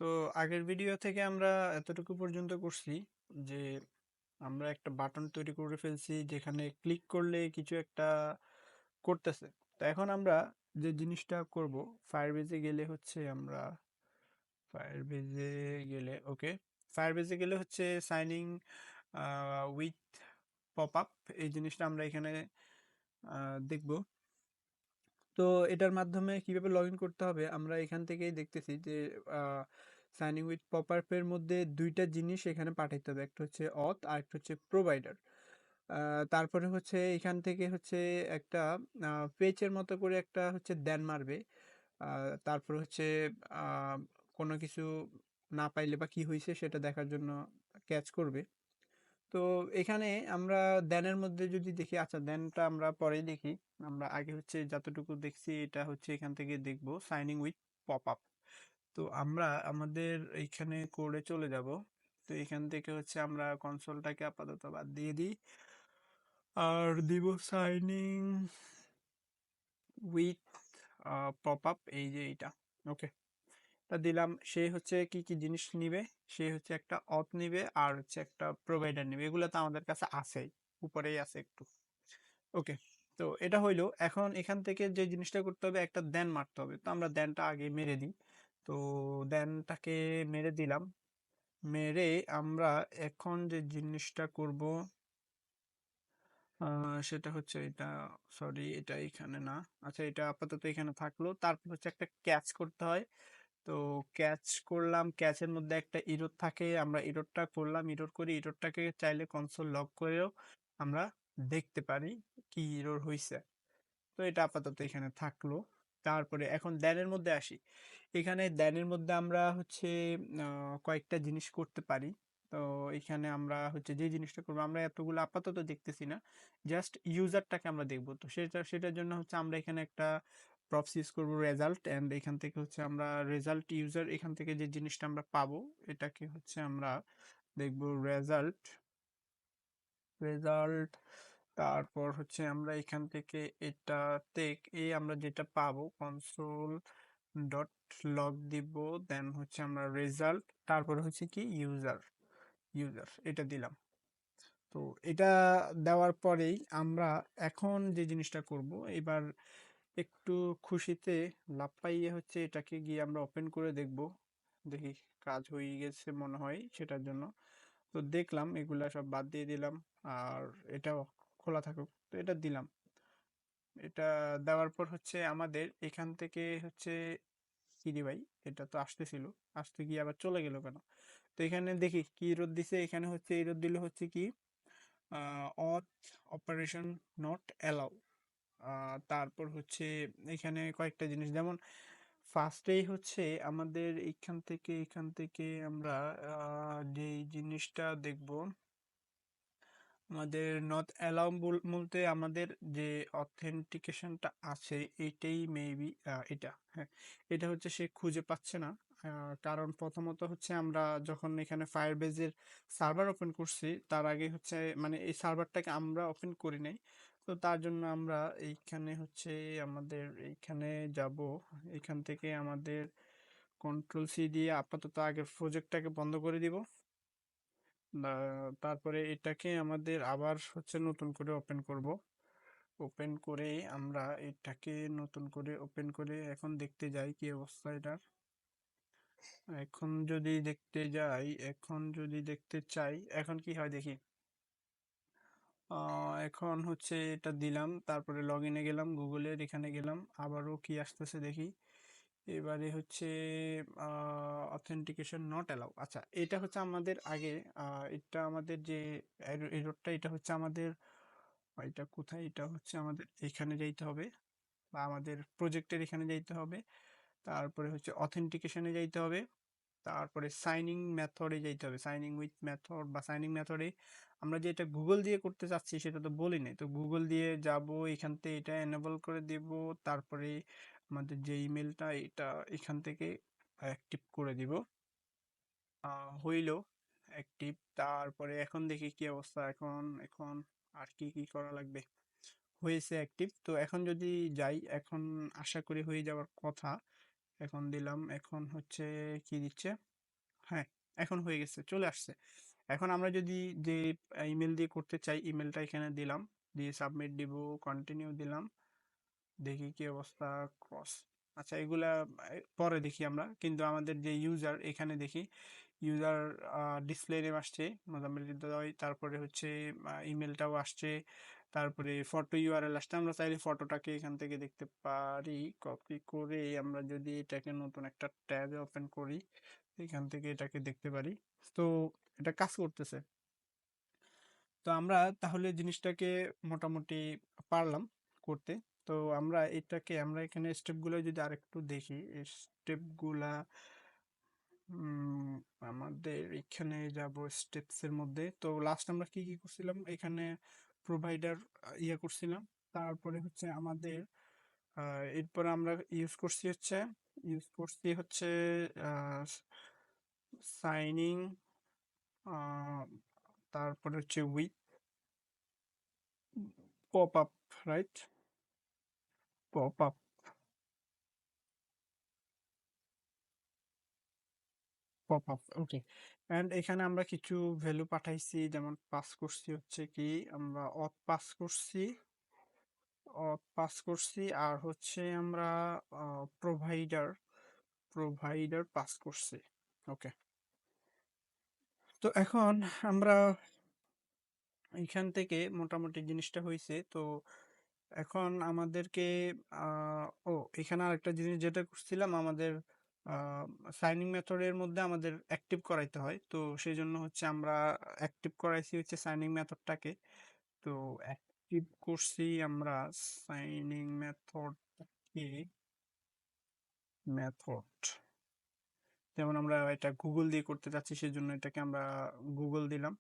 তো আগের ভিডিও থেকে আমরা এতটুকু পর্যন্ত করছি যে আমরা একটা বাটন তৈরি করে ফেলছি যেখানে ক্লিক করলে কিছু একটা করতেছে। তো এখন আমরা যে জিনিসটা করব, ফায়ারবেজে গেলে হচ্ছে আমরা ফায়ারবেজে গেলে ওকে ফায়ারবেজে গেলে হচ্ছে সাইনিং উইথ পপ আপ, এই জিনিসটা আমরা এখানে দেখব। তো এটার মাধ্যমে কিভাবে লগ ইন করতে হবে আমরা এখান থেকেই দেখতেছি যে সাইনিং উইথ পপআপের মধ্যে দুইটা জিনিস এখানে পাঠাইতে হবে, একটা হচ্ছে অথ আর একটা হচ্ছে প্রোভাইডার। তারপরে হচ্ছে এখান থেকে হচ্ছে একটা পেজের মতো করে একটা হচ্ছে দেন মারবে। তারপর হচ্ছে আহ, কোনো কিছু না পাইলে বা কি হয়েছে সেটা দেখার জন্য ক্যাচ করবে। তো এখানে আমরা দেনের মধ্যে যদি দেখি, আচ্ছা দেনটা আমরা পরেই দেখি। আমরা আগে হচ্ছে যতটুকু দেখছি এটা হচ্ছে এখান থেকে দেখব সাইনিং উইথ পপ আপ। তো আমরা আমাদের এইখানে কোডে চলে যাব। তো এখান থেকে হচ্ছে আমরা কনসোলটাকে আপাতত বাদ দিয়ে দিই আর দিব সাইনিং উইথ পপ আপ, এই যে এইটা। ওকে, তা দিলাম। সে হচ্ছে কি কি জিনিস নিবে, সে হচ্ছে একটা অথ নিবে আর হচ্ছে একটা প্রোভাইডার নিবে। এগুলো তো আমাদের কাছে আছেই, উপরেই আছে একটু। ওকে, তো এটা হইলো। এখন এখান থেকে যে জিনিসটা করতে হবে, একটা দেন মারতে হবে। তো আমরা দেনটা আগে মেরে দিই। তো দেনটাকে মেরে দিলাম। মেরে আমরা এখন যে জিনিসটা করব সেটা হচ্ছে এটা। সরি, এটা এখানে না। আচ্ছা, এটা আপাতত এখানে থাকলো। তারপর হচ্ছে একটা ক্যাচ করতে হয়। তো ক্যাচ করলাম, ক্যাচের মধ্যে একটা ইরর থাকে, আমরা ইররটা করলাম। ইরর করি, ইররটাকে চাইলে কনসোল লক করেও আমরা দেখতে পারি কি ইরর হইছে। তো এটা আপাতত এখানে থাকলো। তারপরে এখন দেনের মধ্যে আসি। এখানে দেনের মধ্যে আমরা হচ্ছে কয়েকটা জিনিস করতে পারি। তো এখানে আমরা হচ্ছে যে জিনিসটা করবো, আমরা এতগুলো আপাতত দেখতেছি না, জাস্ট ইউজারটাকে আমরা দেখবো। তো সেটার জন্য হচ্ছে আমরা এখানে একটা প্রপস ইউজ করবো, রেজাল্ট। অ্যান্ড এখান থেকে হচ্ছে আমরা রেজাল্ট ইউজার, এখান থেকে যে জিনিসটা আমরা পাবো এটাকে হচ্ছে আমরা দেখবো রেজাল্ট। রেজাল্ট, তারপর হচ্ছে আমরা এখান থেকে এটাতে আমরা যেটা পাবো কনসোল ডট লগ দিব। দেন হচ্ছে আমরা রেজাল্ট, তারপরে হচ্ছে কি ইউজার। ইউজার এটা দিলাম। তো এটা দেওয়ার পরেই আমরা এখন যে জিনিসটা করব, এবার একটু খুশিতে লাফ পাইয়ে হচ্ছে এটাকে গিয়ে আমরা ওপেন করে দেখব। দেখি কাজ হয়ে গেছে মনে হয় সেটার জন্য। তো দেখলাম এগুলা সব বাদ দিয়ে দিলাম। আর এটাও খোলা থাকুক, তো এটা দিলাম। এটা দেওয়ার পর হচ্ছে আমাদের এখান থেকে হচ্ছে কি রে ভাই, এটা তো আসতেছিল, আসতে গিয়ে আবার চলে গেল কেন? তো এখানে দেখি কি রোদ দিছে। এখানে হচ্ছে এই রোদ দিলে হচ্ছে কি অথ অপারেশন নট অ্যালাউ। তারপর হচ্ছে এখানে কয়েকটা জিনিস, যেমন ফার্স্টেই হচ্ছে আমাদের এখান থেকে আমরা যে জিনিসটা দেখব, আমাদের নট অ্যালাউ বলতে আমাদের যে অথেন্টিকেশনটা আছে এইটাই মেবি, এটা হ্যাঁ, এটা হচ্ছে সে খুঁজে পাচ্ছে না। কারণ প্রথমত হচ্ছে আমরা যখন এখানে ফায়ারবেজের সার্ভার ওপেন করছি তার আগে হচ্ছে মানে এই সার্ভারটাকে আমরা ওপেন করি নাই। তো তার জন্য আমরা এইখানে হচ্ছে আমাদের এইখানে যাব। এখান থেকে আমাদের কন্ট্রোল সি দিয়ে আপাতত আগের প্রজেক্টটাকে বন্ধ করে দিব। তারপরে এটাকে আমাদের আবার হচ্ছে নতুন করে ওপেন করব। ওপেন করে আমরা এটাকে নতুন করে ওপেন করে এখন দেখতে যাই কি অবস্থা এটার। এখন যদি দেখতে চাই এখন কি হয় দেখি। এখন হচ্ছে এটা দিলাম, তারপরে লগ ইনে গেলাম, গুগলের এখানে গেলাম, আবারও কি আসতেছে দেখি। এবারে হচ্ছে অথেন্টিকেশন নট অ্যালাউ। আচ্ছা, এটা হচ্ছে আমাদের আগে এটা আমাদের যে এররটা, এটা হচ্ছে আমাদের এটা কোথায়, এটা হচ্ছে আমাদের এখানে যাইতে হবে বা আমাদের প্রজেক্টের এখানে যাইতে হবে। তারপরে হচ্ছে অথেন্টিকেশনে যাইতে হবে। তারপরে সাইনিং মেথডে যাইতে হবে, সাইনিং উইথ মেথড বা সাইনিং মেথডে। আমরা যে এটা গুগল দিয়ে করতে চাচ্ছি সেটা তো বলি নাই। তো গুগল দিয়ে যাব, এখান থেকে এটা এনেবল করে দেব। তারপরে আমাদের যে ইমেলটা এটা এখান থেকে অ্যাক্টিভ করে দিব। হইল অ্যাক্টিভ। তারপরে এখন দেখি কি অবস্থা। এখন এখন আর কি কি করা লাগবে। হয়েছে অ্যাক্টিভ। তো এখন যদি যাই, এখন আশা করি হয়ে যাওয়ার কথা। এখন দিলাম, এখন হচ্ছে কি দিচ্ছে, হ্যাঁ, এখন হয়ে গেছে, চলে আসছে। এখন আমরা যদি যে ইমেল দিয়ে করতে চাই, ইমেলটা এখানে দিলাম, দিয়ে সাবমিট দিব, কন্টিনিউ দিলাম, দেখি কি অবস্থা। ক্রস, আচ্ছা এগুলা পরে দেখি আমরা, কিন্তু আমাদের যে ইউজার এখানে দেখি ইউজার ডিসপ্লে নেম আসছে মোজাম্মেল হৃদয়, তারপরে হচ্ছে ইমেলটাও আসছে, তারপরে ফটো ইউআরএল আসছে। আমরা চাইলে ফটোটাকে এখান থেকে দেখতে পারি, কপি করে আমরা যদি এটাকে নতুন একটা ট্যাবে ওপেন করি, এখান থেকে এটাকে দেখতে পারি। তো এটা কাজ করতেছে। তো আমরা তাহলে জিনিসটাকে মোটামুটি পারলাম করতে। তো আমরা এখানে স্টেপগুলো যদি আরেকটু দেখি, এই স্টেপগুলা আমাদের এখানে যাব স্টেপস এর মধ্যে। তো লাস্ট আমরা কি কি করছিলাম এখানে, প্রোভাইডার করছিলাম, তারপরে হচ্ছে আমাদের এরপর আমরা ইউজ করছি হচ্ছে সাইনিং, তারপরে হচ্ছে with pop up, right? Pop up, pop up, okay. And এখানে আমরা কিছু ভ্যালু পাঠাইছি, যেমন পাস করছি হচ্ছে কি, আমরা অথ পাস করছি আর হচ্ছে আমরা প্রোভাইডার প্রোভাইডার পাস করছি। ওকে। তো এখন আমরা এখান থেকে মোটামুটি জিনিসটা হয়েছে। তো এখন আমাদেরকে ও এখানে আরেকটা জিনিস যেটা করছিলাম, আমাদের সাইনিং মেথডের মধ্যে আমাদের অ্যাক্টিভ করাইতে হয়। তো সেই জন্য হচ্ছে আমরা অ্যাক্টিভ করাইছি হচ্ছে সাইনিং মেথডটাকে। তো অ্যাক্টিভ করছি আমরা সাইনিং মেথডকে, মেথড, যেমন আমরা এটা গুগল দিয়ে করতে চাচ্ছি, সেজন্য এটাকে আমরা গুগল দিলাম।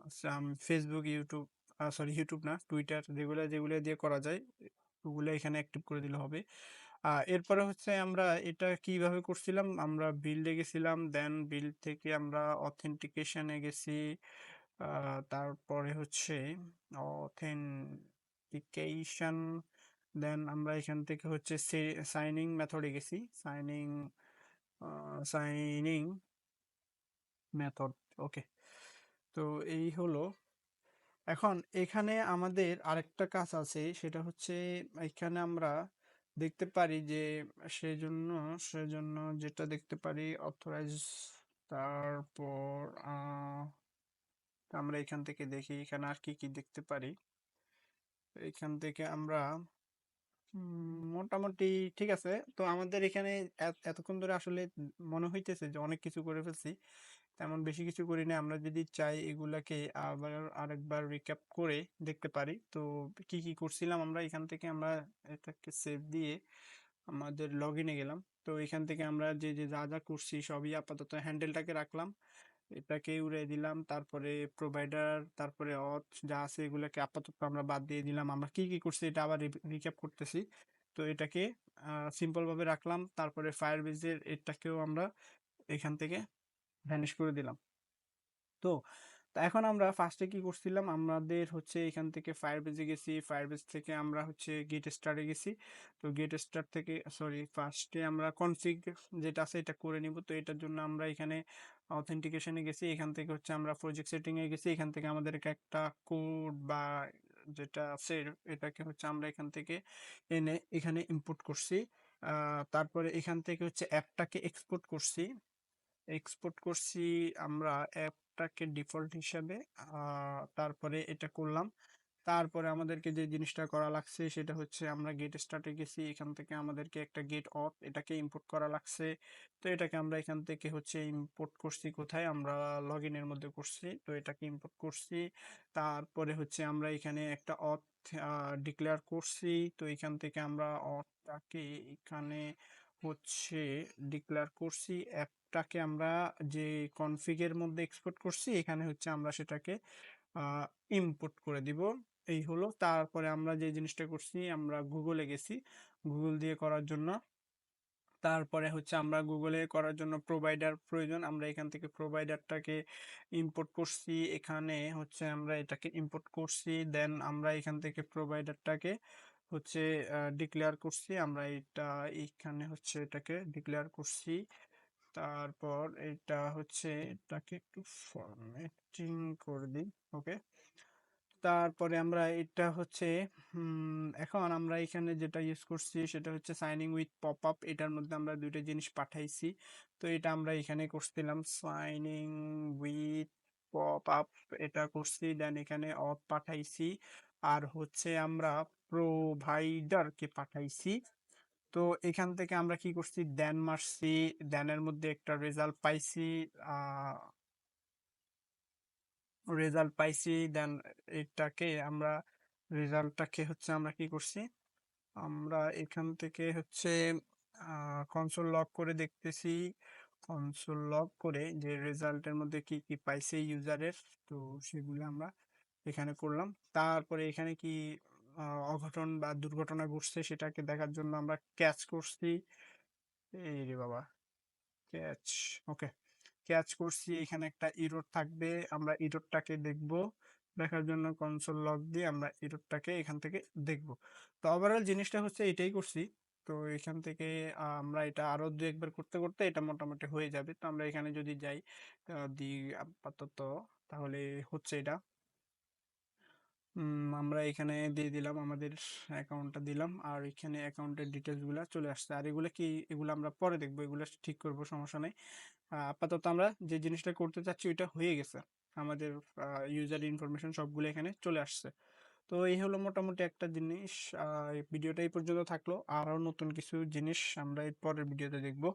আচ্ছা, আমি ফেসবুক, ইউটিউব, সরি ইউটিউব না, টুইটার, যেগুলো যেগুলো দিয়ে করা যায় ওগুলো এখানে অ্যাক্টিভ করে দিলে হবে। এরপরে হচ্ছে আমরা এটা কিভাবে করছিলাম, আমরা বিল্ডে গেছিলাম, দেন বিল্ড থেকে আমরা অথেন্টিকেশনে গেছি, তারপরে হচ্ছে অথেন্টিকেশন, দেন আমরা এখান থেকে হচ্ছে সাইনিং মেথডে গেছি, সাইনিং মেথড, ওকে। তো এই হলো। এখন এখানে আমাদের আরেকটা কাজ আছে, সেটা হচ্ছে এখানে আমরা দেখতে পারি যে সেজন্য সেজন্য যেটা দেখতে পারি অথরাইজ, তারপর আমরা এখান থেকে দেখি এখানে আর কি কি দেখতে পারি। এখান থেকে আমরা মোটামুটি ঠিক আছে। তো আমাদের এখানে এতক্ষণ ধরে আসলে মনে হইতেছে যে অনেক কিছু করে ফেলছি, তেমন বেশি কিছু করি না। আমরা যদি চাই এগুলাকে আবার আরেকবার রিক্যাপ করে দেখতে পারি। তো কি কি করছিলাম আমরা, এখান থেকে আমরা এটাকে সেভ দিয়ে আমাদের লগ ইনে গেলাম। তো এখান থেকে আমরা যে যে যা যা করছি সবই আপাতত হ্যান্ডেলটাকে রাখলাম, এটাকে উড়িয়ে দিলাম, তারপরে প্রোভাইডার, তারপরে অথ যা আছে এগুলোকে আপাতত আমরা বাদ দিয়ে দিলাম। আমরা কি কি করছি এটা আবার রিক্যাপ করতেছি। তো এটাকে সিম্পল ভাবে রাখলাম, তারপরে ফায়ারবেজের এটাকেও আমরা এখান থেকে ভ্যানিশ করে দিলাম। তো এখন আমরা ফার্স্টে কি করছিলাম, আমাদের হচ্ছে এখান থেকে ফায়ারবেজে গেছি, ফায়ারবেজ থেকে আমরা হচ্ছে গেট স্টারে গেছি। তো গেট স্টার থেকে, সরি, ফার্স্টে আমরা কনফিগ যেটা আছে এটা করে নিব। তো এটার জন্য আমরা এখানে অথেন্টিকেশনে গেছি, এখান থেকে হচ্ছে আমরা প্রজেক্ট সেটিং এ গেছি, এখান থেকে আমাদেরকে একটা কোড বা যেটা আছে এটাকে হচ্ছে আমরা এখান থেকে এনে এখানে ইম্পোর্ট করছি। তারপরে এখান থেকে হচ্ছে অ্যাপটাকে এক্সপোর্ট করছি আমরা অ্যাপটাকে ডিফল্ট হিসাবে। তারপরে এটা করলাম। তারপরে আমাদেরকে যে জিনিসটা করা লাগছে সেটা হচ্ছে আমরা গেট স্টার্টে গেছি, এখান থেকে আমাদেরকে একটা গেট অথ এটাকে ইম্পোর্ট করা লাগছে। তো এটাকে আমরা এখান থেকে হচ্ছে ইম্পোর্ট করছি, কোথায়, আমরা লগ ইনের মধ্যে করছি। তো এটাকে ইম্পোর্ট করছি। তারপরে হচ্ছে আমরা এখানে একটা অথ ডিক্লেয়ার করছি। তো এখান থেকে আমরা অথটাকে এখানে হচ্ছে ডিক্লেয়ার করছি, অ্যাপটাকে আমরা যে কনফিগের মধ্যে এক্সপোর্ট করছি এখানে হচ্ছে আমরা সেটাকে ইম্পোর্ট করে দিব। এই হলো। তারপরে আমরা যে জিনিসটা করছি, আমরা গুগলে গেছি গুগল দিয়ে করার জন্য। তারপরে হচ্ছে আমরা গুগলে করার জন্য প্রোভাইডার প্রয়োজন, আমরা এখান থেকে প্রোভাইডারটাকে ইম্পোর্ট করছি, এখানে হচ্ছে আমরা এটাকে ইম্পোর্ট করছি। দেন আমরা এখান থেকে প্রোভাইডারটাকে হচ্ছে ডিক্লেয়ার করছি, আমরা এটা এখানে হচ্ছে এটাকে ডিক্লেয়ার করছি। তারপর এটা হচ্ছে এটাকে একটু ফরম্যাটিং করে দিই। ওকে, তারপরে আমরা এটা হচ্ছে এখন আমরা এখানে যেটা ইউজ করছি সেটা হচ্ছে সাইনিং উইথ পপ আপ। এটার মধ্যে আমরা দুইটা জিনিস পাঠাইছি, তো এটা আমরা এখানে করছিলাম সাইনিং উইথ পপ আপ, এটা করছি, দেন এখানে অথ পাঠাইছি, আর হচ্ছে আমরা প্রোভাইডারকে পাঠাইছি। তো এখান থেকে আমরা কি করছি, দেন মারছি, দেনের মধ্যে একটা রেজাল্ট পাইছি, দেন এটাকে আমরা রেজাল্টটাকে হচ্ছে আমরা কি করছি, আমরা এখান থেকে হচ্ছে কনসোল লগ করে দেখতেছি, কনসোল লগ করে যে রেজাল্টের মধ্যে কি কি পাইছে ইউজারের, তো সেগুলো আমরা এখানে করলাম। তারপরে এখানে কি অঘটন বা দুর্ঘটনা ঘটছে সেটাকে দেখার জন্য আমরা ক্যাচ করছি, এই রে বাবা, ক্যাচ, ওকে, ক্যাচ করছি, এখানে একটা ইরর থাকবে, আমরা ইররটাকে দেখব, দেখার জন্য কনসোল লগ দিয়ে আমরা ইররটাকে এখান থেকে দেখব। তো ওভারঅল জিনিসটা হচ্ছে এটাই করছি। তো এখান থেকে আমরা এটা আরো দু একবার করতে করতে এটা মোটামুটি হয়ে যাবে। তো আমরা এখানে যদি যাই দিই আপাতত, তাহলে হচ্ছে এটা আমরা এখানে দিয়ে দিলাম, আমাদের অ্যাকাউন্টটা দিলাম, আর এখানে অ্যাকাউন্টের ডিটেলস গুলা চলে আসছে। আর এগুলো কি, এগুলো আমরা পরে দেখবো, এগুলো ঠিক করবো, সমস্যা নেই। আপাতত আমরা যে জিনিসটা করতে চাচ্ছি ওইটা হয়ে গেছে, আমাদের ইউজার ইনফরমেশন সবগুলো এখানে চলে আসছে। তো এই হলো মোটামুটি একটা জিনিস। এই ভিডিওটা এই পর্যন্ত থাকলো, আরো নতুন কিছু জিনিস আমরা এর পরের ভিডিওতে দেখবো।